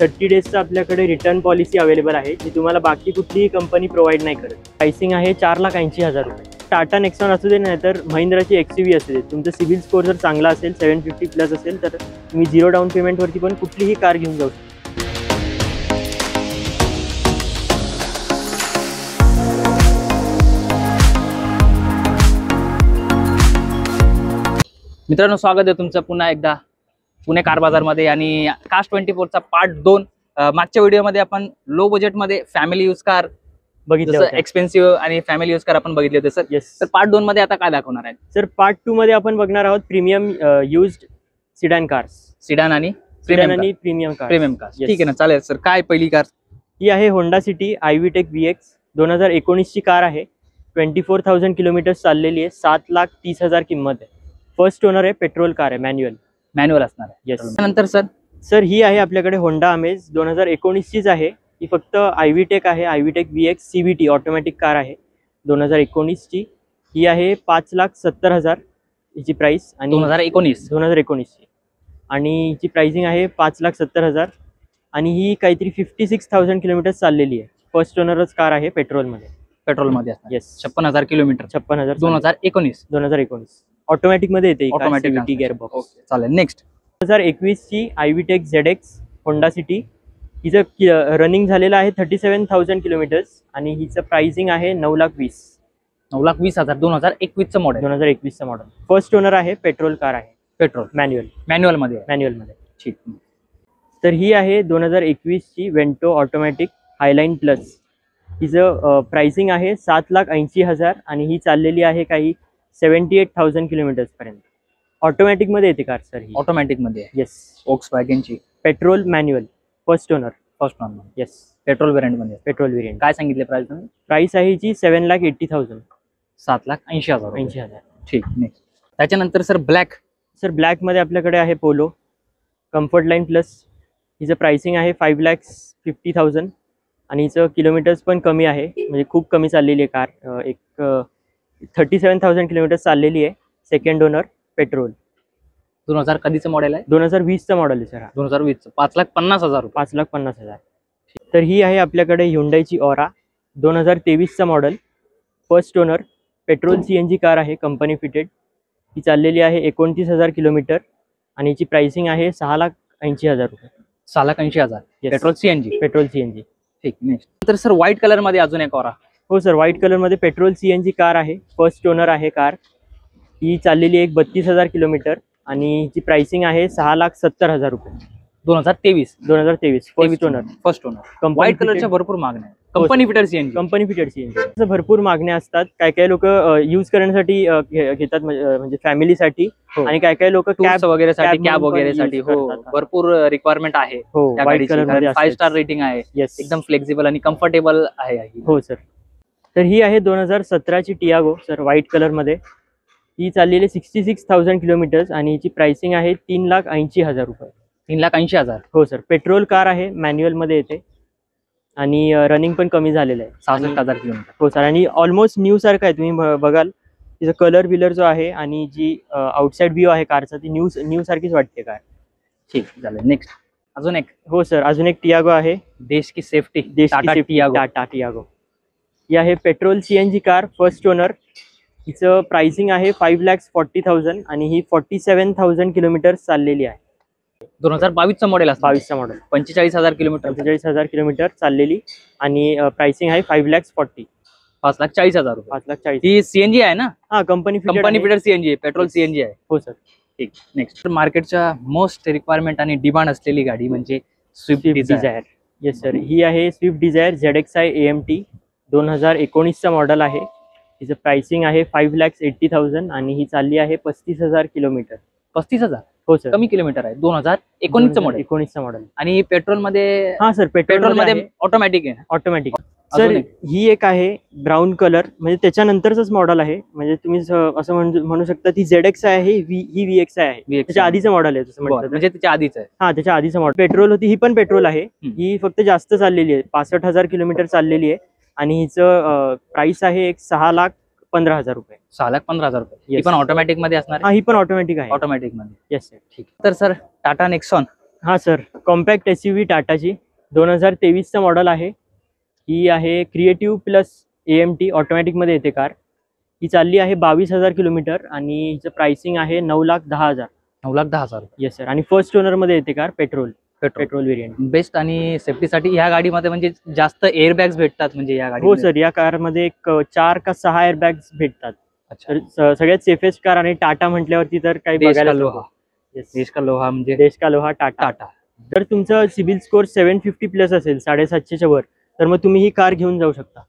30 डेजचा आपल्याकडे return policy available आहे, जी तुम्हाला बाकी कुठलीही कंपनी प्रोव्हाइड नाही करत. प्राइसिंग आहे 4,80,000 रुपये. टाटा नेक्सॉन असू दे नाही तर महिंद्राची XUV असू दे, तुमचा सिबिल स्कोर जर चांगला असेल 750 प्लस असेल तर तुम्ही 0 डाऊन पेमेंटवरती पण कुठलीही कार घेऊन जाऊ शकता. मित्रांनो, स्वागत आहे तुमचं पुन्हा एकदा पुणे कार बाजारमध्ये आणि कास्ट 24चा पार्ट 2. मागच्या व्हिडिओमध्ये आपण लो बजेटमध्ये फॅमिली यूज कार बघितलं, एक्सपेन्सिव्ह आणि फॅमिली यूज कार आपण बघितले होते सर. तर पार्ट 2 मध्ये आता काय दाखवणार आहे सर? पार्ट 2 मध्ये आपण बघणार आहोत premium used sedan cars. Sedan आणि प्रीमियम कार्स. ठीक आहे ना, चालेल सर. काय पहिली कार? ही आहे Honda City IV tech VX 2019 ची कार आहे. 24,000 किलोमीटर चाललेली आहे. 7,30,000 किंमत आहे. फर्स्ट ओनर आहे. पेट्रोल कार आहे. मॅन्युअल असणार आहे. येस. नंतर सर ही आहे आपल्याकडे होंडा अमेज 2019 चीच आहे. ही फक्त IV टेक आहे. IV tech VX CVT automatic car आहे 2019 ची. ही आहे 5,70,000 हिची प्राइस. आणि 2019 ची आणि हिची प्राइसिंग आहे 5,70,000 आणि ही काहीतरी 56,000 किलोमीटर चाललेली आहे. फर्स्ट ओनरच कार आहे. पेट्रोलमध्ये येस. 56,000 किलोमीटर. 56,000 2019 ऑटोमॅटिक मध्ये येते. Automatic gearbox. चालेल. नेक्स्ट 2021 ची IV tech ZX Honda City. हिचं रनिंग झालेलं आहे 37,000 किलोमीटर्स आणि हिचं प्राइसिंग आहे 9,20,000. 2021 मॉडेल. 2021 मॉडेल. फर्स्ट ओनर आहे. पेट्रोल कार आहे. मॅन्युअल मध्ये. ठीक. तर ही आहे 2021 ची वेंटो ऑटोमॅटिक हायलाईन प्लस. हिचं प्राइसिंग आहे 7,80,000 आणि ही चाललेली आहे काही 78,000 किलोमीटर्स पर्यंत. ऑटोमॅटिक मध्ये येते कार सर. ही ऑटोमॅटिक मध्ये. येस. Volkswagenची petrol manual. First owner. Yes. Petrol variant मध्ये. Petrol variant. काय सांगितले प्राइस तुम्ही? प्राइस आहे हिची 7,80,000. 7,80,000. ठीक. नेक्स्ट त्याच्यानंतर सर ब्लॅक मध्ये आपल्याकडे आहे पोलो कम्फर्ट लाईन प्लस. हिचं प्राइसिंग आहे 5,50,000 आणि हिचं किलोमीटर्स पण कमी आहे, म्हणजे खूप कमी चाललेली आहे कार. एक 37,000 किलोमीटर चाललेली आहे. Second owner. पेट्रोल. 2000 कधीचं मॉडेल आहे? 2020चं मॉडेल आहे सर. 2020. 5,50,000. 5,50,000. तर ही आहे आपल्याकडे ह्युंडाईची ऑरा 2023चं model. First owner. Petrol CNG car आहे. Company fitted. ही चाललेली आहे 29,000 किलोमीटर आणि हिची प्राइसिंग आहे 6,80,000 रुपये. 6,80,000. Petrol CNG. ठीक. नेक्स्ट तर सर व्हाईट कलर मध्ये अजून एक ऑरा. हो सर, व्हाईट कलर मध्ये पेट्रोल CNG कार आहे. फर्स्ट ओनर आहे कार. ही चाललेली आहे 32,000 किलोमीटर आणि हिची प्राइसिंग आहे 6,70,000 रुपये. 2023. First owner. व्हाईट कलरच्या भरपूर मागण्या आहेत. Company fitted CNG. भरपूर मागण्या असतात. काही लोक यूज करण्यासाठी घेतात, म्हणजे फॅमिलीसाठी. आणि काही लोक कॅब वगैरेसाठी. हो, भरपूर रिक्वायरमेंट आहे. व्हाईट कलर मध्ये 5 स्टार रेटिंग आहे. एकदम फ्लेक्झिबल आणि कम्फर्टेबल आहे. हो सर. तर ही आहे 2017 ची टियागो सर, व्हाईट कलर मध्ये. ही चाललेली 66,000 किलोमीटर्स आणि हिची प्राइसिंग आहे 3,80,000 रुपये. 3,80,000. हो सर. पेट्रोल कार आहे. मॅन्युअल मध्ये येते आणि रनिंग पण कमी झालेलं आहे. 66,000 किलोमीटर. हो सर. आणि ऑलमोस्ट न्यू सारखं आहे. तुम्ही बघाल तिचा कलर बिलर जो आहे आणि जी आउटसाइड व्ह्यू आहे कारचा ती न्यू सारखीच वाटते कार. ठीक. चालेल. नेक्स्ट अजून एक. हो सर, अजून एक टियागो आहे. देश की सेफ्टी. टाटा टियागो. ही आहे petrol CNG car. First owner. हिचं प्राइसिंग आहे 5,40,000 आणि ही 47,000 किलोमीटर चाललेली आहे. 2022चं मॉडेल. 22चं मॉडेल. 45,000 किलोमीटर. 45,000 किलोमीटर चाललेली आणि प्राइसिंग आहे 5,40,000. 5,40,000 रुपये. 5,40,000. ही CNG आहे ना? हा, कंपनी फिटेड CNG आहे. पेट्रोल CNG आहे. हो सर. ठीक. नेक्स्ट मार्केटच्या मोस्ट रिक्वायरमेंट आणि डिमांड असलेली गाडी म्हणजे स्विफ्ट डिझायर. Yes sir. ही आहे स्विफ्ट डिझायर ZXi AMT 2019चं मॉडेल आहे. हिचं प्राइसिंग आहे 5,80,000 आणि ही चालली आहे 35,000 किलोमीटर. 35,000. हो सर. कमी किलोमीटर आहे. 2019चं मॉडेल. 19चं मॉडेल. आणि पेट्रोल मध्ये. हा सर, पेट्रोल मध्ये ऑटोमॅटिक आहे. ऑटोमॅटिक. सर ही एक आहे ब्राऊन कलर, म्हणजे त्याच्यानंतरच मॉडेल आहे. म्हणजे तुम्ही असं म्हणू शकता ती ZXi आहे. ही VXi आहे. त्याच्या आधीचं मॉडेल आहे तसं म्हटलं. म्हणजे त्याच्या आधीच आहे. हा, त्याच्या आधीचं मॉडेल. पेट्रोल होती. ही पण पेट्रोल आहे. ही फक्त जास्त चाललेली आहे. 65,000 किलोमीटर चाललेली आहे आणि हिचं प्राइस आहे 6,15,000 रुपये. 6,15,000 रुपये. ही पण ऑटोमॅटिक मध्ये असणार. हा, ही पण ऑटोमॅटिक आहे. ऑटोमॅटिक मध्ये. Yes sir. ठीक. तर सर टाटा नेक्सॉन हा सर, कॉम्पॅक्ट SUV टाटाची 2023चा मॉडेल आहे. ही आहे क्रिएटिव्ह प्लस AMT ऑटोमॅटिकमध्ये येते कार. ही चालली आहे 22,000 किलोमीटर आणि हिचं प्राइसिंग आहे 9,10,000. 9,10,000. Yes sir. आणि फर्स्ट ओनरमध्ये येते कार, पेट्रोल वेरियंट. बेस्ट. आणि सेफ्टीसाठी ह्या गाडीमध्ये म्हणजे जास्त एअरबॅग्स भेटतात म्हणजे या गाडी? हो सर, या कारमध्ये एक 4 का 6 एअरबॅग्स भेटतात. तर सगळ्यात सेफेस्ट कार. आणि टाटा म्हटल्यावरती तर काही बघायला नको. देश का लोहा म्हणजे देश का लोहा टाटा. जर तुमचं सिबिल स्कोर 750 प्लस असेल, 750च्या वर, तर मग तुम्ही ही कार घेऊन जाऊ शकता.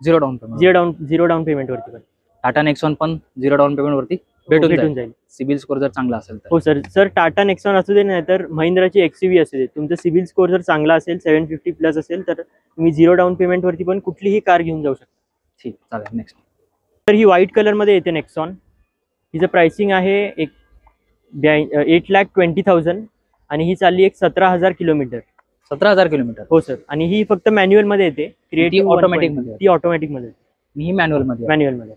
Zero down payment. Zero down payment वरती पण. टाटा नेक्सॉन पण झिरो डाऊन पेमेंट वरती भेटून जाईल सिबिल स्कोर जर चांगला असेल तर. हो सर, टाटा नेक्सॉन असू दे, नाही तर महिंद्राची XUV असू दे, तुमचं सिबिल स्कोर जर चांगला असेल, 750 प्लस असेल, तर तुम्ही झिरो डाऊन पेमेंट वरती पण कुठलीही कार घेऊन जाऊ शकता. ठीक, चालेल. नेक्स्ट. तर ही व्हाईट कलर मध्ये येते नेक्सॉन. हिचं प्राइसिंग आहे 8,20,000 आणि ही चालली एक 17,000 किलोमीटर. 17,000 किलोमीटर. हो सर. आणि ही फक्त मॅन्युअल मध्ये येते. क्रिएटिव्ह ऑटोमॅटिक मध्ये. ती ऑटोमॅटिक मध्ये. ही मॅन्युअल मध्ये.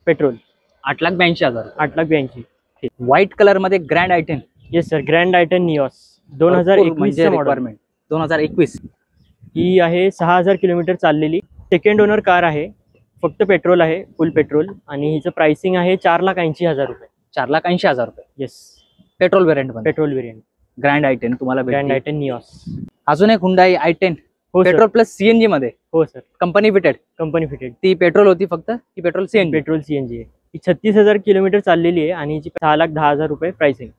पेट्रोल 8,82,000. 8,82,000. व्हाईट कलर मध्ये Grand i ten. Yes sir, Grand i ten Nios 2021 model. 2021. ही आहे 6,000 किलोमीटर चाललेली. सेकंड ओनर कार आहे. फक्त पेट्रोल आहे, फुल पेट्रोल. आणि हिचं प्राइसिंग आहे 4,80,000 रुपये. 4,80,000 रुपये. येस. Petrol variant. ग्रँड आयटेन तुम्हाला ग्रँड आयटेन निऑस. अजून एक Hyundai i10 petrol plus CNG मध्ये. हो सर. Company fitted. ती पेट्रोल होती फक्त, ही पेट्रोल CNG आहे. ही 36,000 किलोमीटर चाललेली आहे आणि हिची 6,10,000 रुपये प्राइसिंग.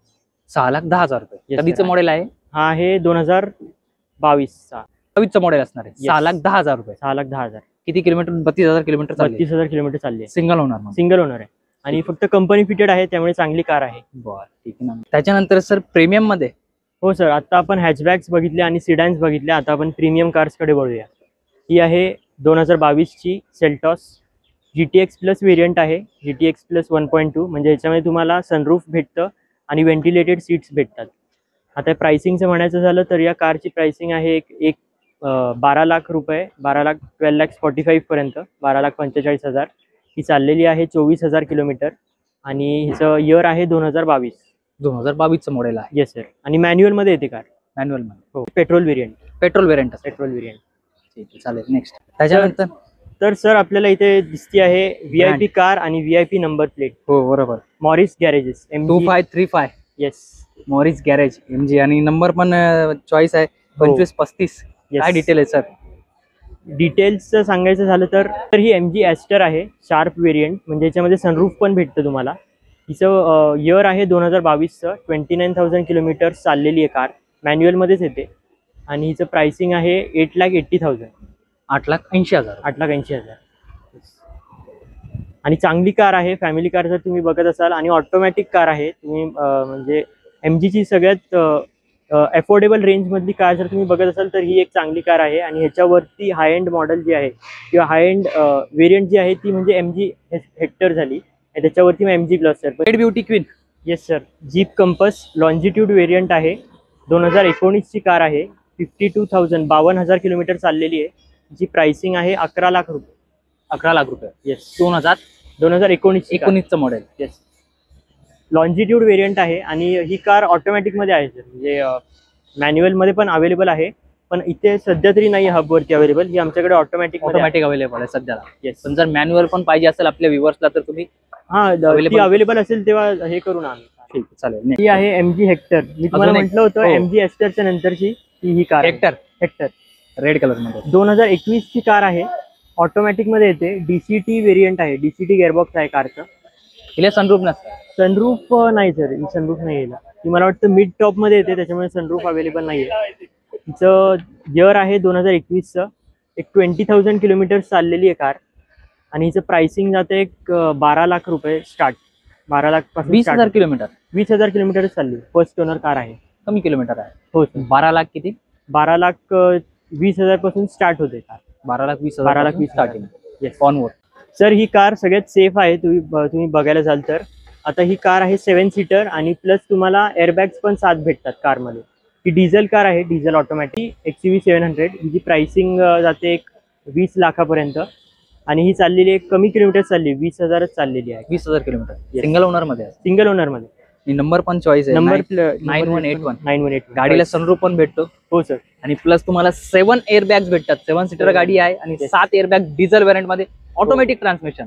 6,10,000 रुपये. कधीचं मॉडेल आहे? हा आहे 2022चा. 22चं मॉडेल असणार आहे. 6,10,000 रुपये. 6,10,000. किती किलोमीटर? 32,000 किलोमीटर. 32,000 किलोमीटर चालली आहे. सिंगल ओनर आहे आणि फक्त कंपनी फिटेड आहे, त्यामुळे चांगली कार आहे. बरं, ठीक आहे ना. त्याच्यानंतर सर प्रीमियम मध्ये. हो सर, आता आपण हॅचबॅग्स बघितले आणि सिडॅन्स बघितले. आता आपण प्रीमियम कार्स कडे वळूया. ही आहे 2022ची सेल्टॉस. GTX प्लस व्हेरियंट आहे. GTX प्लस 1.2 म्हणजे ह्याच्यामध्ये तुम्हाला सनरूफ भेटतं आणि व्हेंटिलेटेड सीट्स भेटतात. आता प्राइसिंगचं म्हणायचं झालं तर या कारची प्राइसिंग आहे एक 12 लाख रुपये. 12,45,000 पर्यंत. 12,45,000. ही चाललेली आहे 24,000 किलोमीटर आणि हिचं इयर आहे 2022. 2022चं मॉडेल आहे. Yes sir. आणि मॅन्युअल मध्ये येते कार. मॅन्युअल मध्ये. हो. Petrol variant. ठीक आहे, चालेल. नेक्स्ट. त्याच्यानंतर तर सर आपल्याला इथे दिसती आहे VIP कार आणि VIP नंबर प्लेट. हो बरोबर. Morris garages 2535. येस, मॉरिस गॅरेज MG. आणि नंबर पण चॉईस आहे 2535. काय डिटेल आहे सर? डिटेल्सचं सांगायचं झालं तर ही MG ॲस्टर आहे, शार्प वेरियंट. म्हणजे याच्यामध्ये सनरूफ पण भेटतं तुम्हाला. हिचं इयर आहे 2022चं. 29,000 किलोमीटर चाललेली आहे कार. मॅन्युअलमध्येच येते आणि हिचं प्राइसिंग आहे 8,80,000. 8,80,000. 8,80,000. आणि चांगली कार आहे. फॅमिली कार जर तुम्ही बघत असाल आणि ऑटोमॅटिक कार आहे, तुम्ही म्हणजे MGची सगळ्यात अफोर्डेबल रेंजमधली कार जर तुम्ही बघत असाल तर ही एक चांगली कार आहे. आणि ह्याच्यावरती हाय एंड मॉडेल जी आहे किंवा हाय एंड व्हेरियंट जी आहे ती म्हणजे MG हेक्टर झाली. त्याच्यावरती MG plus sir. Red beauty queen. Yes sir. Jeep compass longitude variant आहे. 2019ची कार आहे. 52,000 किलोमीटर चाललेली आहे. जी प्राइसिंग आहे 11 लाख रुपये. 11 लाख रुपये. येस. 2019चं मॉडेल. येस. लॉन्जिट्यूड व्हेरियंट आहे आणि ही कार ऑटोमॅटिक मध्ये आहे सर. म्हणजे मॅन्युअल मध्ये पण अवेलेबल आहे, पण इथे सध्या तरी नाही हबवरती अवेलेबल. ही आमच्याकडे ऑटोमॅटिक अवेलेबल आहे सध्याला. येस. पण जर मॅन्युअल पण पाहिजे असेल आपल्या व्ह्युअर्सला तर तुम्ही अवेलेबल असेल तेव्हा हे करून आम्ही. ठीक, चालेल. ही आहे MG हेक्टर. मी तुम्हाला म्हटलं होतं MG ॲस्टरच्या नंतरची ही कार. हेक्टर रेड कलर मध्ये. 2021ची कार आहे. ऑटोमॅटिक मध्ये येते. DCT व्हेरियंट आहे. DCT गेअरबॉक्स आहे कारचं. हिला सनरूफ नसतं. सनरूफ नाही सर, ही सनरूफ नाही येईल. ती मला वाटतं मिड टॉप मध्ये येते, त्याच्यामुळे सनरूफ अवेलेबल नाही आहे. तिचं इयर आहे 2021चं. एक 20,000 किलोमीटर चाललेली आहे कार आणि हिचं प्राइसिंग जाते एक 12 लाख रुपये स्टार्ट. 12 लाख पासून 20,000 किलोमीटर. 20,000 किलोमीटर चालली. फर्स्ट ओनर कार आहे. कमी किलोमीटर आहे. हो सर. 12 लाख किती? 12,20,000 पासून स्टार्ट होते car. 12,20,000 starting. Yes. Onward. Sir ही कार सगळ्यात सेफ आहे. तुम्ही बघायला जाल तर आता ही कार आहे 7 सीटर आणि प्लस तुम्हाला एअरबॅग्स पण 7 भेटतात कारमध्ये. ही डिझेल कार आहे. Diesel automatic XUV 700. हिची प्राइसिंग जाते एक 20 लाखापर्यंत आणि ही चाललेली एक कमी किलोमीटर चालली. 20,000च चाललेली आहे. 20,000 किलोमीटर. सिंगल ओनर मध्ये. सिंगल ओनर मध्ये. नंबर पण चॉईस आहे, नंबर 9181. 9181. गाडीला सनरूफ पण भेटतो. हो सर. आणि प्लस तुम्हाला 7 एअरबॅग्स भेटतात. 7 सीटर गाडी आहे आणि 7 एअरबॅग डिझेल व्हेरियंट मध्ये, ऑटोमॅटिक ट्रान्समिशन.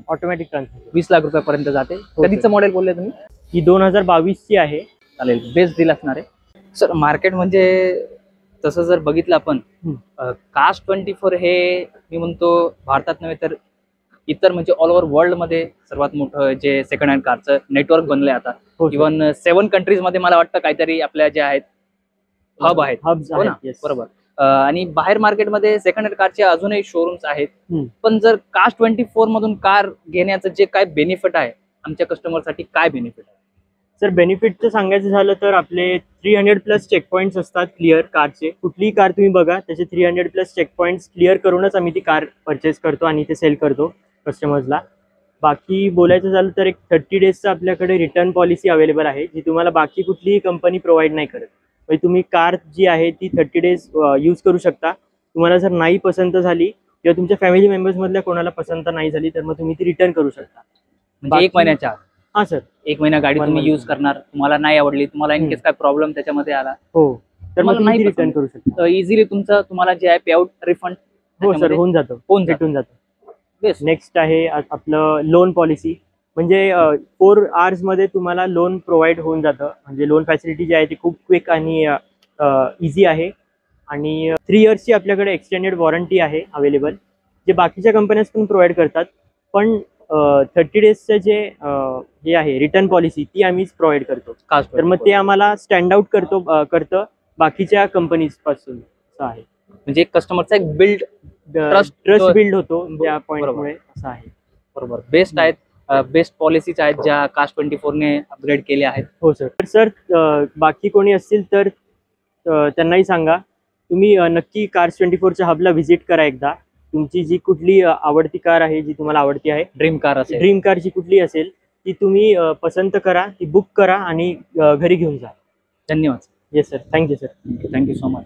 20 लाख रुपयापर्यंत जाते. कधीचं मॉडेल बोलले तुम्ही? ही 2022 ची आहे. चालेल, बेस्ट डील असणार आहे सर. मार्केट म्हणजे तसं जर बघितलं आपण, कास्ट 24 हे मी म्हणतो भारतात नव्हे तर इतर म्हणजे ऑल ओव्हर वर्ल्ड मध्ये सर्वात मोठं जे सेकंड हँड कारचं नेटवर्क बनलंय आता. इव्हन 7 कंट्रीज मध्ये मला वाटतं काहीतरी आपल्या जे आहेत हब आहेत. हो ना, बरोबर. आणि बाहेर मार्केटमध्ये सेकंड हँड कारचे अजूनही शोरूम्स आहेत. पण जर कास्ट 24 मधून कार घेण्याचं जे काय बेनिफिट आहे आमच्या कस्टमरसाठी, काय बेनिफिट आहे सर? बेनिफिटचं सांगायचं झालं तर आपले 300+ चेकपॉईंट्स असतात क्लिअर कारचे. कुठलीही कार तुम्ही बघा, त्याचे 300+ चेकपॉईंट्स क्लिअर करूनच आम्ही ती कार परचेस करतो आणि ते सेल करतो कस्टमर्सला. बाकी बोलायचं झालं तर एक 30 डेजचं आपल्याकडे रिटर्न पॉलिसी अवेलेबल आहे, जी तुम्हाला बाकी कुठलीही कंपनी प्रोव्हाइड नाही करत. म्हणजे तुम्ही कार जी आहे ती 30 डेज यूज करू शकता. तुम्हाला जर नाही पसंत झाली किंवा तुमच्या फॅमिली मेंबर्समधल्या कोणाला पसंत नाही झाली तर मग तुम्ही ती रिटर्न करू शकता. म्हणजे 1 महिन्याच्या आत? हा सर, 1 महिना गाडी तुम्ही यूज करणार, तुम्हाला नाही आवडली, तुम्हाला इन केस काय प्रॉब्लेम त्याच्यामध्ये आला, हो, तर मग तुम्ही रिटर्न करू शकता. इझिली तुम्हाला जे आहे पेआउट रिफंड हो सर होऊन जातं, भेटून जातं. नेक्स्ट आहे आपलं लोन पॉलिसी. म्हणजे 4 आवर्स मध्ये तुम्हाला लोन प्रोव्हाइड होऊन जातं. म्हणजे लोन फॅसिलिटी जी आहे ती खूप क्विक आणि इझी आहे. आणि 3 इयर्सची आपल्याकडे एक्सटेंडेड वॉरंटी आहे अवेलेबल, जे बाकीच्या कंपन्याज पण प्रोव्हाइड करतात. पण 30 डेजचं जे हे आहे रिटर्न पॉलिसी ती आम्हीच प्रोव्हाइड करतो. तर मग ते आम्हाला स्टँड आउट करतं बाकीच्या कंपनीज पासून. असं आहे. म्हणजे कस्टमरचा एक ट्रस्ट बिल्ड होतो त्या पॉईंटमुळे. असं आहे. बरोबर. बेस्ट आहेत, बेस्ट पॉलिसीज आहेत ज्या कास्ट 24 ने अपग्रेड केल्या आहेत. हो सर. सर बाकी कोणी असतील तर त्यांनाही सांगा, तुम्ही नक्की कार्स 24च्या हबला व्हिजिट करा एकदा. तुमची जी कुठली आवडती कार आहे, जी तुम्हाला आवडती आहे, ड्रीम कार जी कुठली असेल ती तुम्ही पसंत करा, ती बुक करा आणि घरी घेऊन जा. धन्यवाद. Yes sir, thank you sir. Thank you so much.